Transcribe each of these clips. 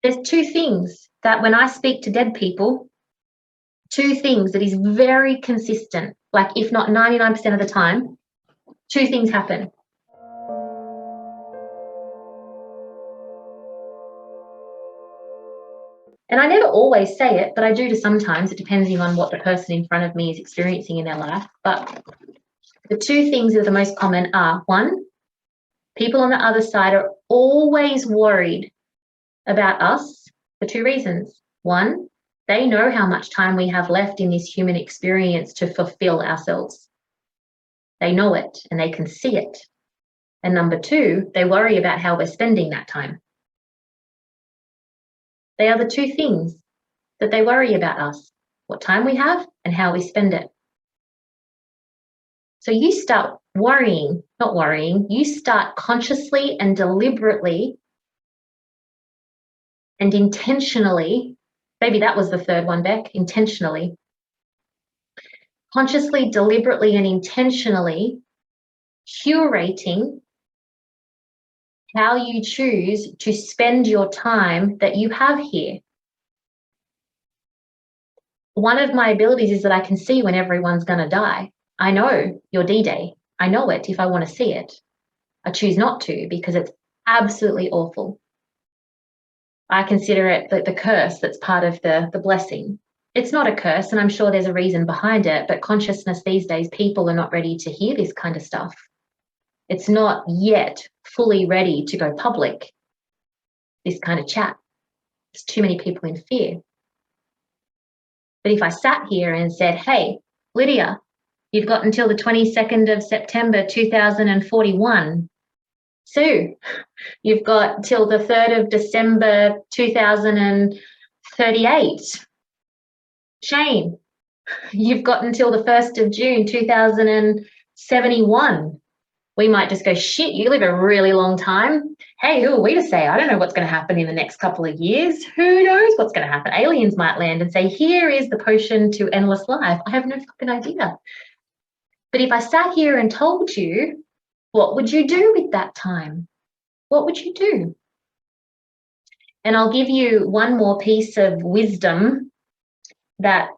There's two things that when I speak to dead people, two things that is very consistent, like if not 99% of the time, two things happen. And I never always say it, but I do to sometimes, it depending on what the person in front of me is experiencing in their life. But the two things that are the most common are, one, people on the other side are always worried about us for two reasons. One, they know how much time we have left in this human experience to fulfill ourselves. They know it and they can see it. And number two, they worry about how we're spending that time. They are the two things that they worry about us, what time we have and how we spend it. So you start you start consciously and deliberately and intentionally, maybe that was the third one, Beck, intentionally. Consciously, deliberately and intentionally curating how you choose to spend your time that you have here. One of my abilities is that I can see when everyone's going to die. I know your D-Day. I know it if I want to see it. I choose not to because it's absolutely awful. I consider it the curse that's part of the blessing. It's not a curse, and I'm sure there's a reason behind it, but consciousness these days, people are not ready to hear this kind of stuff. It's not yet fully ready to go public, this kind of chat. There's too many people in fear. But if I sat here and said, hey, Lydia, you've got until the 22nd of September 2041. Sue, you've got till the 3rd of December 2038. Shane, you've got until the 1st of June 2071. We might just go, shit, you live a really long time. Hey, who are we to say? I don't know what's going to happen in the next couple of years. Who knows what's going to happen? Aliens might land and say, here is the potion to endless life. I have no fucking idea. But if I sat here and told you, what would you do with that time? What would you do? And I'll give you one more piece of wisdom that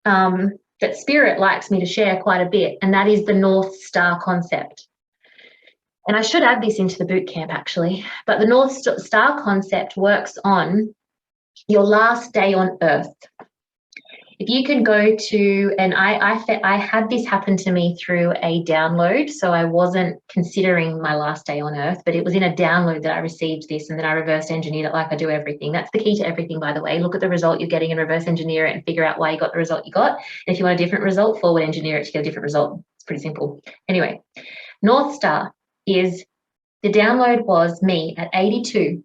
that Spirit likes me to share quite a bit, and that is the North Star concept. And I should add this into the boot camp actually, but the North Star concept works on your last day on Earth. If you can go to, and I had this happen to me through a download, so I wasn't considering my last day on Earth, but it was in a download that I received this, and then I reverse engineered it like I do everything. That's the key to everything, by the way. Look at the result you're getting and reverse engineer it and figure out why you got the result you got. And if you want a different result, forward engineer it to get a different result. It's pretty simple. Anyway, North Star is, the download was me at 82,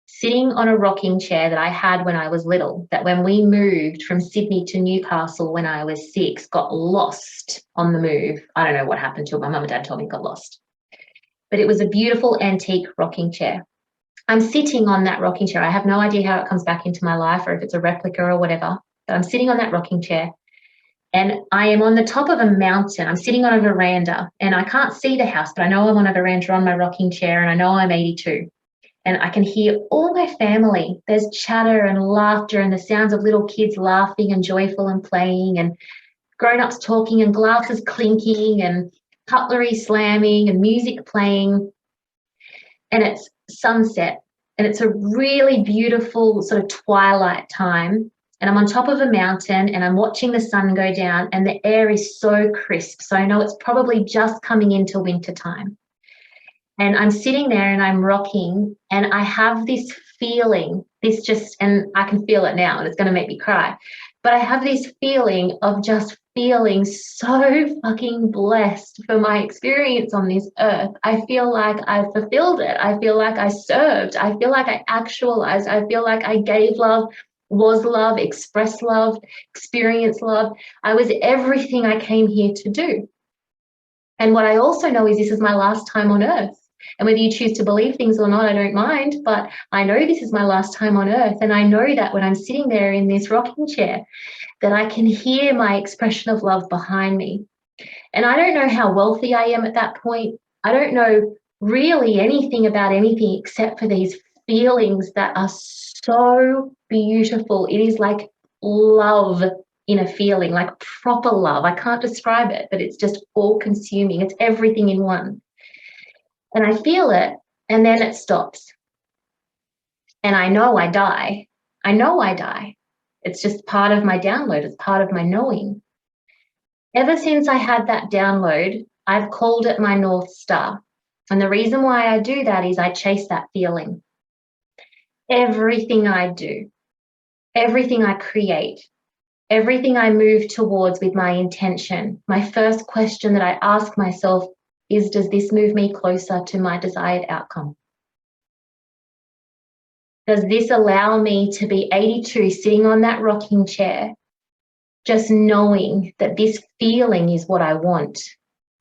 sitting on a rocking chair that I had when I was little, that when we moved from Sydney to Newcastle when I was 6, got lost on the move. I don't know what happened to it. My mum and dad told me it got lost. But it was a beautiful antique rocking chair. I'm sitting on that rocking chair. I have no idea how it comes back into my life or if it's a replica or whatever, but I'm sitting on that rocking chair and I am on the top of a mountain. I'm sitting on a veranda and I can't see the house, but I know I'm on a veranda on my rocking chair and I know I'm 82. And I can hear all my family. There's chatter and laughter and the sounds of little kids laughing and joyful and playing and grown-ups talking and glasses clinking and cutlery slamming and music playing. And it's sunset and it's a really beautiful sort of twilight time. And I'm on top of a mountain and I'm watching the sun go down and the air is so crisp. So I know it's probably just coming into winter time. And I'm sitting there and I'm rocking and I have this feeling, and I can feel it now and it's going to make me cry, but I have this feeling of just feeling so fucking blessed for my experience on this earth. I feel like I fulfilled it. I feel like I served. I feel like I actualized. I feel like I gave love, was love, expressed love, experienced love. I was everything I came here to do. And what I also know is this is my last time on earth. And whether you choose to believe things or not, I don't mind, but I know this is my last time on earth. And I know that when I'm sitting there in this rocking chair, that I can hear my expression of love behind me. And I don't know how wealthy I am at that point. I don't know really anything about anything except for these feelings that are so beautiful. It is like love in a feeling, like proper love. I can't describe it, but it's just all consuming. It's everything in one. And I feel it, and then it stops. And I know I die. I know I die. It's just part of my download. It's part of my knowing. Ever since I had that download, I've called it my North Star. And the reason why I do that is I chase that feeling. Everything I do, everything I create, everything I move towards with my intention, my first question that I ask myself is, does this move me closer to my desired outcome? Does this allow me to be 82 sitting on that rocking chair, just knowing that this feeling is what I want?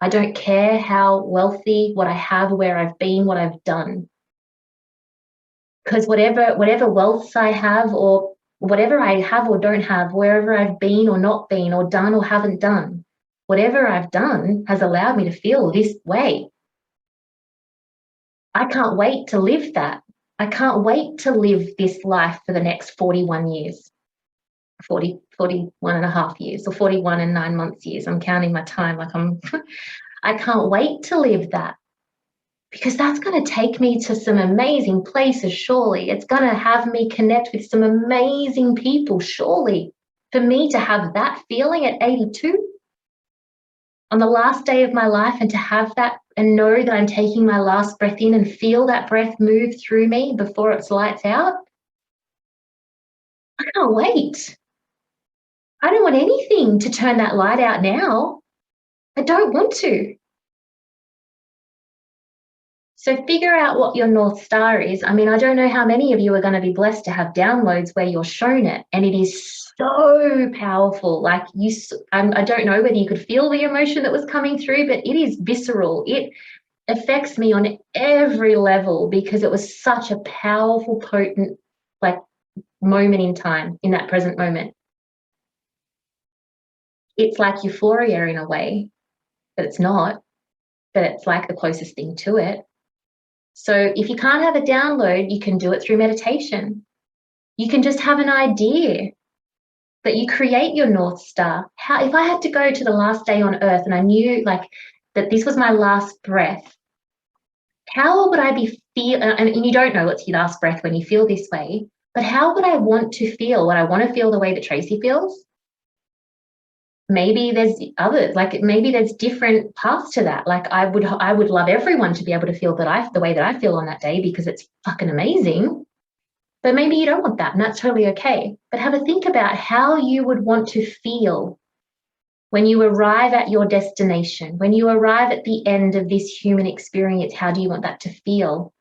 I don't care how wealthy, what I have, where I've been, what I've done. Because whatever wealth I have, or whatever I have or don't have, wherever I've been or not been, or done or haven't done, whatever I've done has allowed me to feel this way. I can't wait to live that. I can't wait to live this life for the next 41 years, 41 and a half years, or 41 and 9 months years. I'm counting my time like I can't wait to live that, because that's going to take me to some amazing places, surely. It's going to have me connect with some amazing people, surely. For me to have that feeling at 82 on the last day of my life, and to have that and know that I'm taking my last breath in and feel that breath move through me before it's lights out, I can't wait. I don't want anything to turn that light out now. I don't want to. So figure out what your North Star is. I mean, I don't know how many of you are going to be blessed to have downloads where you're shown it, and it is so powerful. Like I don't know whether you could feel the emotion that was coming through, but it is visceral. It affects me on every level because it was such a powerful, potent, like, moment in time, in that present moment. It's like euphoria in a way, but it's not, but it's like the closest thing to it. So if you can't have a download, you can do it through meditation. You can just have an idea that you create your North Star. How, if I had to go to the last day on earth and I knew like that this was my last breath, how would I be feel? And you don't know it's your last breath when you feel this way, but how would I want to feel? Would I want to feel the way that Tracy feels? Maybe there's others, like maybe there's different paths to that. Like I would love everyone to be able to feel the way that I feel on that day, because it's fucking amazing. But maybe you don't want that, and that's totally okay. But have a think about how you would want to feel when you arrive at your destination, when you arrive at the end of this human experience. How do you want that to feel?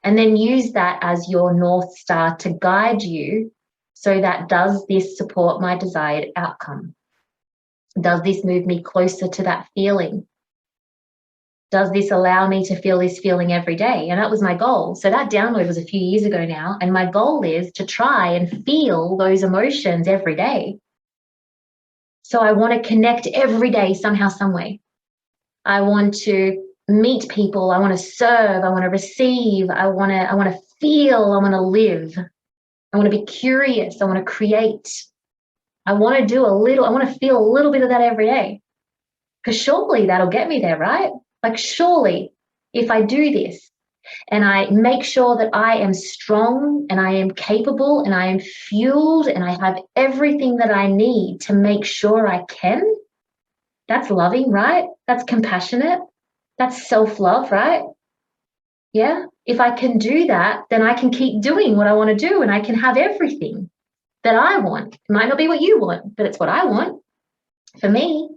And then use that as your North Star to guide you. So that, does this support my desired outcome? Does this move me closer to that feeling? Does this allow me to feel this feeling every day? And that was my goal. So that download was a few years ago now. And my goal is to try and feel those emotions every day. So I want to connect every day somehow, some way. I want to meet people. I want to serve. I want to receive. I want to feel. I want to live. I want to be curious. I want to create. I want to feel a little bit of that every day. Because surely that'll get me there, right? Like, surely if I do this and I make sure that I am strong and I am capable and I am fueled and I have everything that I need to make sure I can, that's loving, right? That's compassionate. That's self-love, right? Yeah. If I can do that, then I can keep doing what I want to do, and I can have everything that I want. It might not be what you want, but it's what I want for me.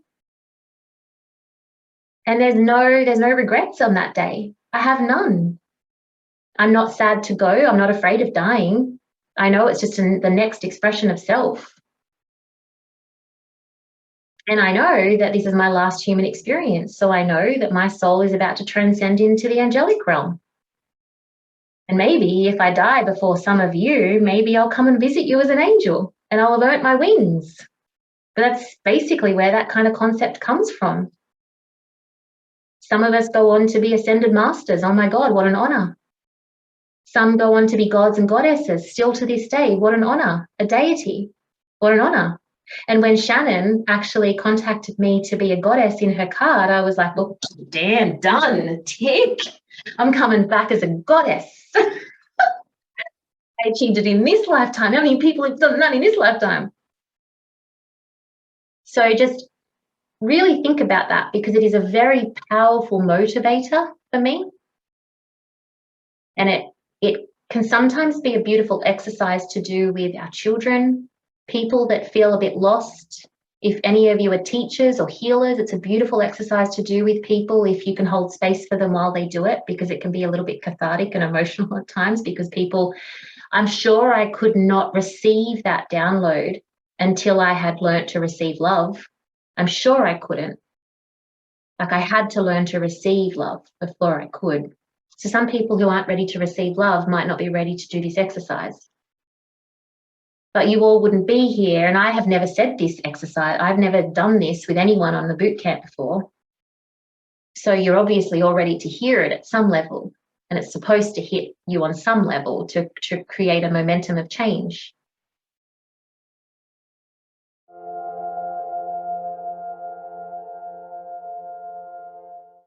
And there's no regrets on that day. I have none. I'm not sad to go. I'm not afraid of dying. I know it's just the next expression of self. And I know that this is my last human experience. So I know that my soul is about to transcend into the angelic realm. And maybe if I die before some of you, maybe I'll come and visit you as an angel and I'll have earned my wings. But that's basically where that kind of concept comes from. Some of us go on to be ascended masters. Oh my God, what an honor. Some go on to be gods and goddesses still to this day. What an honor, a deity, what an honor. And when Shannon actually contacted me to be a goddess in her card, I was like, look, damn, done, tick. I'm coming back as a goddess. I achieved it in this lifetime. How many people have done that in this lifetime? So just really think about that, because it is a very powerful motivator for me. And it can sometimes be a beautiful exercise to do with our children, people that feel a bit lost. If any of you are teachers or healers, it's a beautiful exercise to do with people if you can hold space for them while they do it, because it can be a little bit cathartic and emotional at times, because people, I'm sure I could not receive that download until I had learnt to receive love. I'm sure I couldn't. Like, I had to learn to receive love before I could. So some people who aren't ready to receive love might not be ready to do this exercise. But you all wouldn't be here, and I have never said this exercise. I've never done this with anyone on the boot camp before. So you're obviously all ready to hear it at some level, and it's supposed to hit you on some level to create a momentum of change.